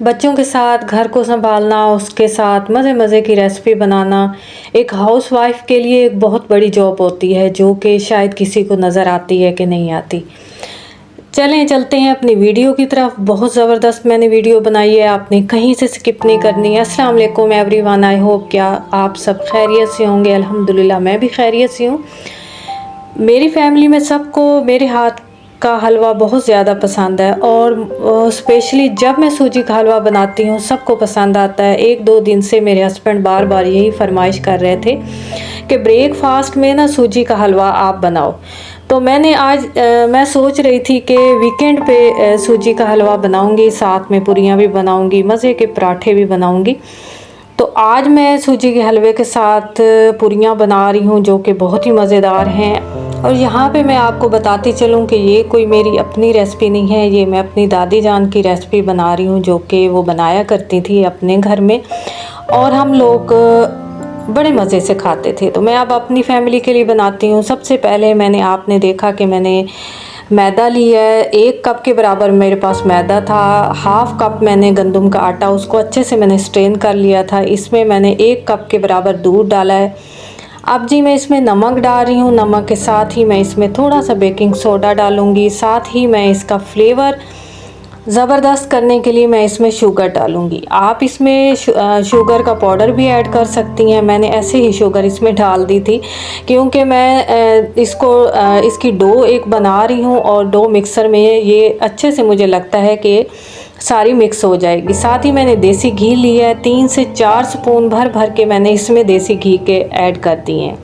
बच्चों के साथ घर को संभालना, उसके साथ मज़े मज़े की रेसिपी बनाना एक हाउसवाइफ़ के लिए एक बहुत बड़ी जॉब होती है, जो कि शायद किसी को नज़र आती है कि नहीं आती। चलें चलते हैं अपनी वीडियो की तरफ। बहुत ज़बरदस्त मैंने वीडियो बनाई है, आपने कहीं से स्किप नहीं करनी है। अस्सलाम वालेकुम एवरीवन, आई होप क्या आप सब खैरियत से होंगे। अल्हम्दुलिल्लाह मैं भी खैरियत से हूँ। मेरी फैमिली में सबको मेरे हाथ का हलवा बहुत ज़्यादा पसंद है और स्पेशली जब मैं सूजी का हलवा बनाती हूँ सबको पसंद आता है। 1-2 दिन से मेरे हस्बैंड बार बार यही फरमाइश कर रहे थे कि ब्रेकफास्ट में ना सूजी का हलवा आप बनाओ। तो मैंने आज मैं सोच रही थी कि वीकेंड पे सूजी का हलवा बनाऊंगी, साथ में पूरियाँ भी बनाऊंगी, मज़े के पराठे भी बनाऊंगी। तो आज मैं सूजी के हलवे के साथ पूरियाँ बना रही हूँ जो कि बहुत ही मज़ेदार हैं। और यहाँ पे मैं आपको बताती चलूँ कि ये कोई मेरी अपनी रेसिपी नहीं है, ये मैं अपनी दादी जान की रेसिपी बना रही हूँ जो कि वो बनाया करती थी अपने घर में और हम लोग बड़े मज़े से खाते थे। तो मैं अब अपनी फैमिली के लिए बनाती हूँ। सबसे पहले आपने देखा कि मैंने मैदा लिया है, 1 कप के बराबर मेरे पास मैदा था। हाफ़ कप मैंने गंदम का आटा, उसको अच्छे से मैंने स्ट्रेन कर लिया था। इसमें मैंने 1 कप के बराबर दूध डाला है। अब जी मैं इसमें नमक डाल रही हूँ। नमक के साथ ही मैं इसमें थोड़ा सा बेकिंग सोडा डालूँगी। साथ ही मैं इसका फ्लेवर ज़बरदस्त करने के लिए मैं इसमें शुगर डालूँगी। आप इसमें शुगर का पाउडर भी ऐड कर सकती हैं। मैंने ऐसे ही शुगर इसमें डाल दी थी क्योंकि मैं इसकी डो एक बना रही हूँ और डो मिक्सर में ये अच्छे से मुझे लगता है कि सारी मिक्स हो जाएगी। साथ ही मैंने देसी घी लिया है, 3 से 4 स्पून भर भर के मैंने इसमें देसी घी के ऐड कर दिए हैं।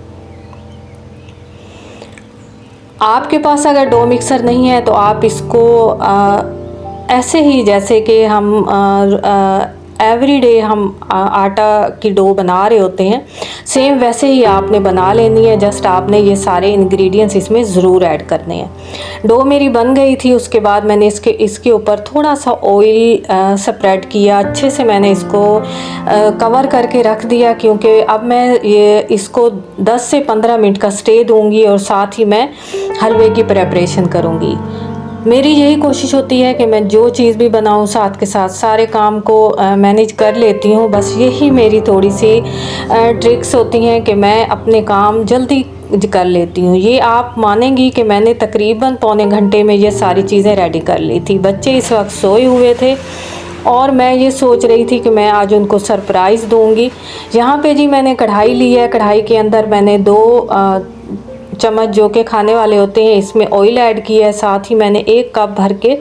आपके पास अगर डो मिक्सर नहीं है तो आप इसको ऐसे ही जैसे कि हम एवरीडे हम आटा की डो बना रहे होते हैं, सेम वैसे ही आपने बना लेनी है। जस्ट आपने ये सारे इंग्रेडिएंट्स इसमें ज़रूर ऐड करने हैं। डो मेरी बन गई थी, उसके बाद मैंने इसके ऊपर थोड़ा सा ऑयल स्प्रेड किया। अच्छे से मैंने इसको कवर करके रख दिया क्योंकि अब मैं इसको 10 से 15 मिनट का स्टे दूंगी और साथ ही मैं हलवे की प्रेपरेशन करूंगी। मेरी यही कोशिश होती है कि मैं जो चीज़ भी बनाऊं साथ के साथ सारे काम को मैनेज कर लेती हूं। बस यही मेरी थोड़ी सी ट्रिक्स होती हैं कि मैं अपने काम जल्दी कर लेती हूँ। ये आप मानेंगी कि मैंने तकरीबन पौने घंटे में ये सारी चीज़ें रेडी कर ली थी। बच्चे इस वक्त सोए हुए थे और मैं ये सोच रही थी कि मैं आज उनको सरप्राइज़ दूंगी। यहाँ पे जी मैंने कढ़ाई ली है। कढ़ाई के अंदर मैंने 2 चम्मच जो के खाने वाले होते हैं इसमें ऑयल ऐड किया है। साथ ही मैंने 1 कप भर के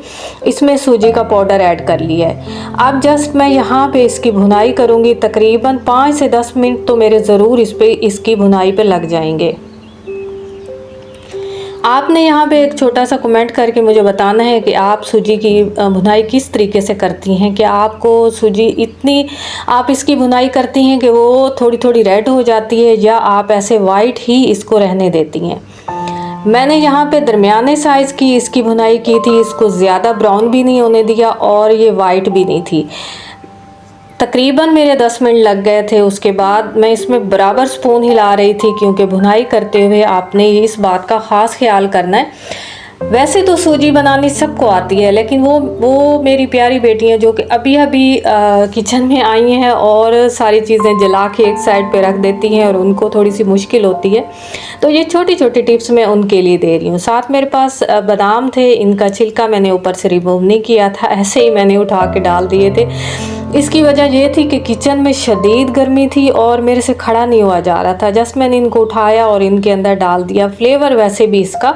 इसमें सूजी का पाउडर ऐड कर लिया है। अब जस्ट मैं यहाँ पे इसकी भुनाई करूँगी। तकरीबन 5 से 10 मिनट तो मेरे ज़रूर इसकी भुनाई पे लग जाएंगे। आपने यहाँ पे एक छोटा सा कमेंट करके मुझे बताना है कि आप सूजी की भुनाई किस तरीके से करती हैं। कि आपको सूजी इतनी आप इसकी भुनाई करती हैं कि वो थोड़ी थोड़ी रेड हो जाती है, या आप ऐसे वाइट ही इसको रहने देती हैं। मैंने यहाँ पे दरमियाने साइज़ की इसकी भुनाई की थी। इसको ज़्यादा ब्राउन भी नहीं होने दिया और ये वाइट भी नहीं थी। तकरीबन मेरे 10 मिनट लग गए थे। उसके बाद मैं इसमें बराबर स्पून हिला रही थी क्योंकि भुनाई करते हुए आपने इस बात का ख़ास ख्याल करना है। वैसे तो सूजी बनानी सबको आती है, लेकिन वो मेरी प्यारी बेटियां जो कि अभी अभी किचन में आई हैं और सारी चीज़ें जला के एक साइड पे रख देती हैं और उनको थोड़ी सी मुश्किल होती है। तो ये छोटी छोटी टिप्स मैं उनके लिए दे रही हूँ। साथ मेरे पास बादाम थे, इनका छिलका मैंने ऊपर से रिमूव नहीं किया था, ऐसे ही मैंने उठा के डाल दिए थे। इसकी वजह ये थी कि किचन में शदीद गर्मी थी और मेरे से खड़ा नहीं हुआ जा रहा था। जस्ट मैंने इनको उठाया और इनके अंदर डाल दिया। फ्लेवर वैसे भी इसका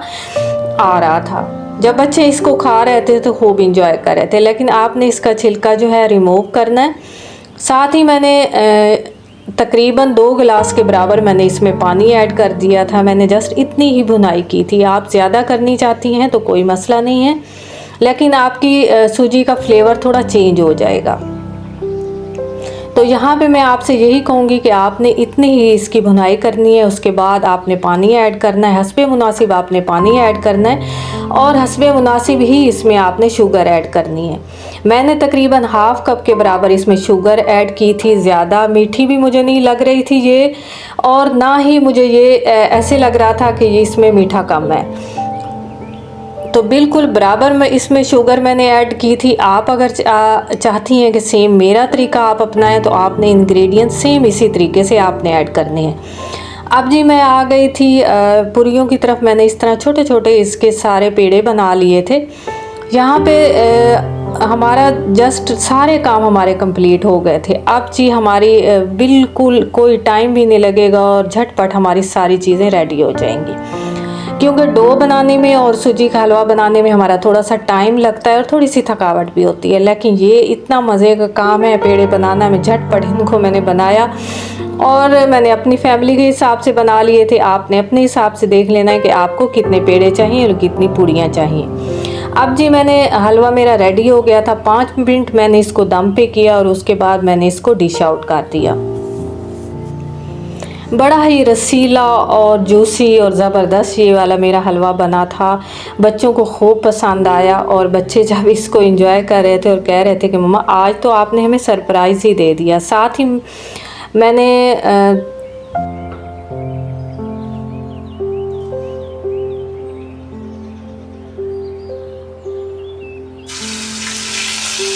आ रहा था। जब बच्चे इसको खा रहे थे तो खूब इंजॉय कर रहे थे, लेकिन आपने इसका छिलका जो है रिमूव करना है। साथ ही मैंने तकरीबन 2 गिलास के बराबर मैंने इसमें पानी ऐड कर दिया था। मैंने जस्ट इतनी ही भुनाई की थी। आप ज़्यादा करनी चाहती हैं तो कोई मसला नहीं है, लेकिन आपकी सूजी का फ्लेवर थोड़ा चेंज हो जाएगा। तो यहाँ पे मैं आपसे यही कहूँगी कि आपने इतनी ही इसकी भुनाई करनी है। उसके बाद आपने पानी ऐड करना है, हस्बे मुनासिब आपने पानी ऐड करना है और हस्बे मुनासिब ही इसमें आपने शुगर ऐड करनी है। मैंने तकरीबन हाफ़ कप के बराबर इसमें शुगर ऐड की थी। ज़्यादा मीठी भी मुझे नहीं लग रही थी ये, और ना ही मुझे ये ऐसे लग रहा था कि ये इसमें मीठा कम है। तो बिल्कुल बराबर में इसमें शुगर मैंने ऐड की थी। आप अगर चाहती हैं कि सेम मेरा तरीका आप अपनाएं तो आपने इंग्रेडिएंट सेम इसी तरीके से आपने ऐड करने हैं। अब जी मैं आ गई थी पूरियों की तरफ। मैंने इस तरह छोटे छोटे इसके सारे पेड़े बना लिए थे। यहाँ पे हमारा जस्ट सारे काम हमारे कंप्लीट हो गए थे। अब जी हमारी बिल्कुल कोई टाइम भी नहीं लगेगा और झटपट हमारी सारी चीज़ें रेडी हो जाएंगी, क्योंकि डो बनाने में और सूजी का हलवा बनाने में हमारा थोड़ा सा टाइम लगता है और थोड़ी सी थकावट भी होती है, लेकिन ये इतना मज़े का काम है पेड़े बनाना में। झटपट इनको मैंने बनाया और मैंने अपनी फैमिली के हिसाब से बना लिए थे। आपने अपने हिसाब से देख लेना है कि आपको कितने पेड़े चाहिए और कितनी पूड़ियाँ चाहिए। अब जी मैंने हलवा मेरा रेडी हो गया था। 5 मिनट मैंने इसको दम पे किया और उसके बाद मैंने इसको डिश आउट कर दिया। बड़ा ही रसीला और जूसी और ज़बरदस्त ये वाला मेरा हलवा बना था। बच्चों को खूब पसंद आया और बच्चे जब इसको एंजॉय कर रहे थे और कह रहे थे कि मम्मा आज तो आपने हमें सरप्राइज़ ही दे दिया। साथ ही मैंने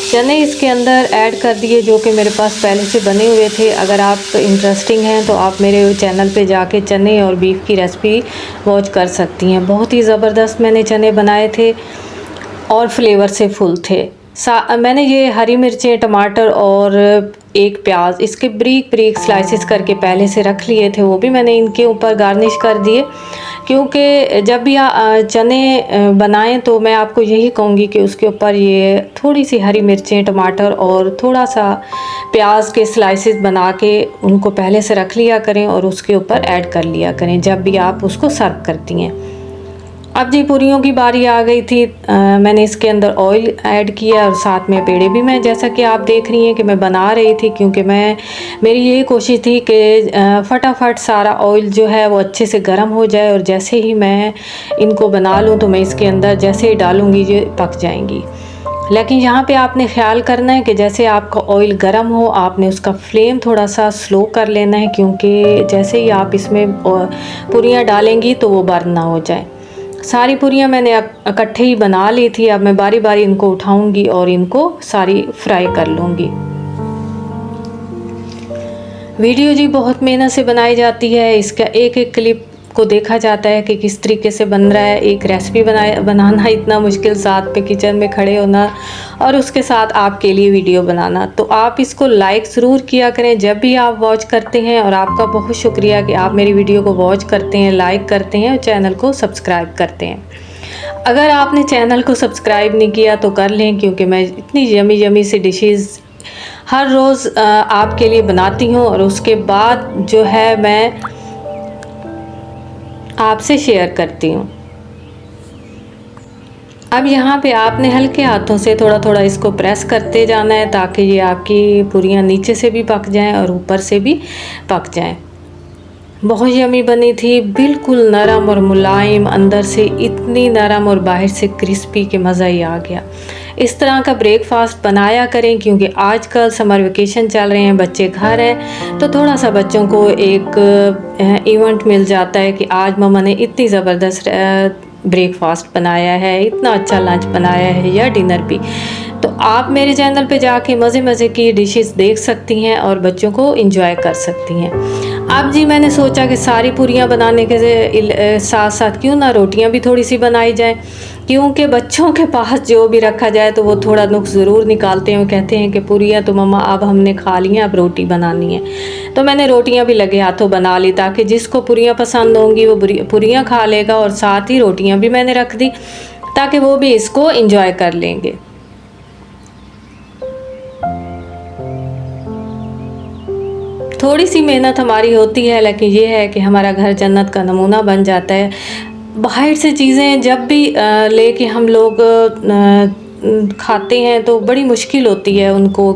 चने इसके अंदर ऐड कर दिए जो कि मेरे पास पहले से बने हुए थे। अगर आप इंटरेस्टिंग हैं तो आप मेरे चैनल पे जाके चने और बीफ की रेसिपी वॉच कर सकती हैं। बहुत ही ज़बरदस्त मैंने चने बनाए थे और फ्लेवर से फुल थे। मैंने ये हरी मिर्चें, टमाटर और एक प्याज इसके ब्रीक ब्रीक स्लाइसेस करके पहले से रख लिए थे, वो भी मैंने इनके ऊपर गार्निश कर दिए। क्योंकि जब भी चने बनाएं तो मैं आपको यही कहूँगी कि उसके ऊपर ये थोड़ी सी हरी मिर्चें, टमाटर और थोड़ा सा प्याज के स्लाइसेस बना के उनको पहले से रख लिया करें और उसके ऊपर ऐड कर लिया करें जब भी आप उसको सर्व करती हैं। अब जी पूरियों की बारी आ गई थी। मैंने इसके अंदर ऑयल ऐड किया और साथ में पेड़े भी मैं, जैसा कि आप देख रही हैं कि मैं बना रही थी, क्योंकि मेरी यही कोशिश थी कि फटाफट सारा ऑयल जो है वो अच्छे से गर्म हो जाए और जैसे ही मैं इनको बना लूँ तो मैं इसके अंदर जैसे ही डालूँगी ये पक जाएंगी। लेकिन यहाँ पे आपने ख्याल करना है कि जैसे आपका ऑयल गर्म हो आपने उसका फ्लेम थोड़ा सा स्लो कर लेना है, क्योंकि जैसे ही आप इसमें पूरियाँ डालेंगी तो वो बर्न ना हो जाए। सारी पूरियाँ मैंने इकट्ठे ही बना ली थी। अब मैं बारी बारी इनको उठाऊंगी और इनको सारी फ्राई कर लूँगी। वीडियो जी बहुत मेहनत से बनाई जाती है। इसका एक एक क्लिप को देखा जाता है कि किस तरीके से बन रहा है। एक रेसिपी बनाना इतना मुश्किल, साथ में किचन में खड़े होना और उसके साथ आपके लिए वीडियो बनाना। तो आप इसको लाइक ज़रूर किया करें जब भी आप वॉच करते हैं, और आपका बहुत शुक्रिया कि आप मेरी वीडियो को वॉच करते हैं, लाइक करते हैं और चैनल को सब्सक्राइब करते हैं। अगर आपने चैनल को सब्सक्राइब नहीं किया तो कर लें, क्योंकि मैं इतनी यमी यमी सी डिशेज़ हर रोज़ आपके लिए बनाती हूँ और उसके बाद जो है मैं आपसे शेयर करती हूँ। अब यहाँ पे आपने हल्के हाथों से थोड़ा थोड़ा इसको प्रेस करते जाना है ताकि ये आपकी पूरियाँ नीचे से भी पक जाएं और ऊपर से भी पक जाएं। बहुत यमी बनी थी, बिल्कुल नरम और मुलायम, अंदर से इतनी नरम और बाहर से क्रिस्पी के मज़ा ही आ गया। इस तरह का ब्रेकफास्ट बनाया करें, क्योंकि आजकल समर वेकेशन चल रहे हैं, बच्चे घर हैं, तो थोड़ा सा बच्चों को एक इवेंट मिल जाता है कि आज मम्मा ने इतनी ज़बरदस्त ब्रेकफास्ट बनाया है, इतना अच्छा लंच बनाया है या डिनर भी। तो आप मेरे चैनल पे जाके मज़े मज़े की डिशेस देख सकती हैं और बच्चों को एंजॉय कर सकती हैं। अब जी मैंने सोचा कि सारी पूरियाँ बनाने के साथ साथ क्यों ना रोटियाँ भी थोड़ी सी बनाई जाए, क्योंकि बच्चों के पास जो भी रखा जाए तो वो थोड़ा नुक्स ज़रूर निकालते हैं। वो कहते हैं कि पूरियाँ तो मम्मा अब हमने खा ली हैं, अब रोटी बनानी है। तो मैंने रोटियाँ भी लगे हाथों बना ली, ताकि जिसको पूरियाँ पसंद होंगी वो पूरियाँ खा लेगा, और साथ ही रोटियाँ भी मैंने रख दी ताकि वो भी इसको एंजॉय कर लेंगे। थोड़ी सी मेहनत हमारी होती है, लेकिन ये है कि हमारा घर जन्नत का नमूना बन जाता है। बाहर से चीज़ें जब भी लेके हम लोग खाते हैं तो बड़ी मुश्किल होती है उनको,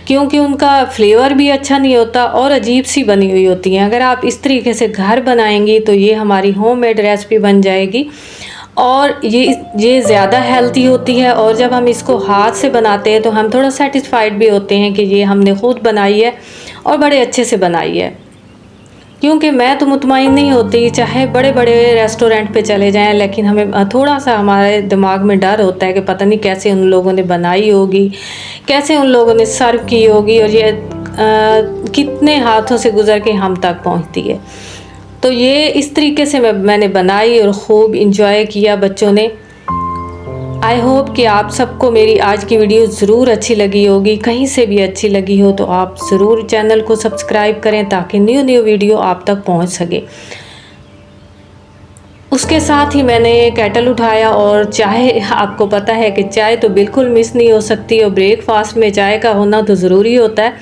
क्योंकि उनका फ्लेवर भी अच्छा नहीं होता और अजीब सी बनी हुई होती हैं। अगर आप इस तरीके से घर बनाएंगी तो ये हमारी होममेड रेसिपी बन जाएगी और ये ज़्यादा हेल्थी होती है। और जब हम इसको हाथ से बनाते हैं तो हम थोड़ा सेटिस्फाइड भी होते हैं कि ये हमने खुद बनाई है और बड़े अच्छे से बनाई है, क्योंकि मैं तो मुतमईन नहीं होती, चाहे बड़े बड़े रेस्टोरेंट पे चले जाएं, लेकिन हमें थोड़ा सा हमारे दिमाग में डर होता है कि पता नहीं कैसे उन लोगों ने बनाई होगी, कैसे उन लोगों ने सर्व की होगी, और ये कितने हाथों से गुज़र के हम तक पहुंचती है। तो ये इस तरीके से मैंने बनाई और ख़ूब इंजॉय किया बच्चों ने। आई होप कि आप सबको मेरी आज की वीडियो ज़रूर अच्छी लगी होगी। कहीं से भी अच्छी लगी हो तो आप ज़रूर चैनल को सब्सक्राइब करें ताकि न्यू वीडियो आप तक पहुंच सके। उसके साथ ही मैंने केटल उठाया, और चाय, आपको पता है कि चाय तो बिल्कुल मिस नहीं हो सकती, और ब्रेकफास्ट में चाय का होना तो ज़रूरी होता है।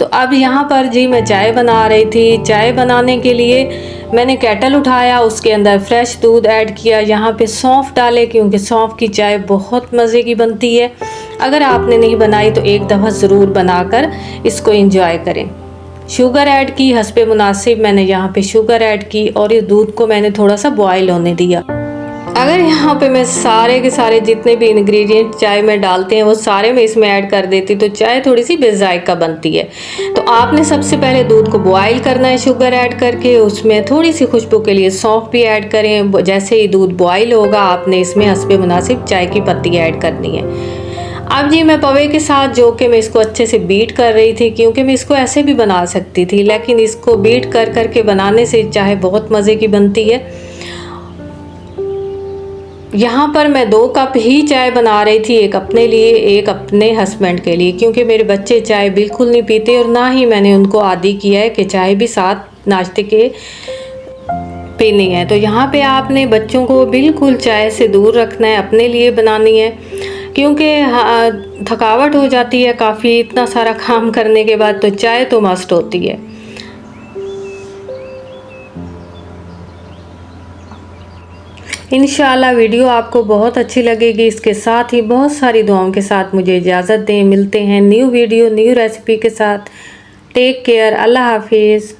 तो अब यहाँ पर जी मैं चाय बना रही थी। चाय बनाने के लिए मैंने केटल उठाया, उसके अंदर फ्रेश दूध ऐड किया, यहाँ पे सौंफ डाले क्योंकि सौंफ की चाय बहुत मज़े की बनती है। अगर आपने नहीं बनाई तो एक दफ़ा ज़रूर बनाकर इसको एंजॉय करें। शुगर ऐड की, हस्बे मुनासिब मैंने यहाँ पे शुगर ऐड की, और इस दूध को मैंने थोड़ा सा बॉयल होने दिया। अगर यहाँ पे मैं सारे के सारे जितने भी इंग्रेडिएंट चाय में डालते हैं वो सारे मैं इसमें ऐड कर देती तो चाय थोड़ी सी बेजायका बनती है। तो आपने सबसे पहले दूध को बॉयल करना है शुगर ऐड करके, उसमें थोड़ी सी खुशबू के लिए सौंफ भी ऐड करें। जैसे ही दूध बॉयल होगा आपने इसमें हस्बे मुनासिब चाय की पत्ती ऐड करनी है। अब जी मैं पवे के साथ, जो कि मैं इसको अच्छे से बीट कर रही थी, क्योंकि मैं इसको ऐसे भी बना सकती थी, लेकिन इसको बीट कर करके बनाने से चाय बहुत मज़े की बनती है। यहाँ पर मैं 2 कप ही चाय बना रही थी, एक अपने लिए एक अपने हस्बैंड के लिए, क्योंकि मेरे बच्चे चाय बिल्कुल नहीं पीते और ना ही मैंने उनको आदी किया है कि चाय भी साथ नाश्ते के पीनी है। तो यहाँ पे आपने बच्चों को बिल्कुल चाय से दूर रखना है, अपने लिए बनानी है, क्योंकि थकावट हो जाती है काफ़ी इतना सारा काम करने के बाद, तो चाय तो मस्ट होती है। इंशाल्लाह वीडियो आपको बहुत अच्छी लगेगी। इसके साथ ही बहुत सारी दुआओं के साथ मुझे इजाज़त दें। मिलते हैं न्यू वीडियो न्यू रेसिपी के साथ। टेक केयर, अल्लाह हाफिज़।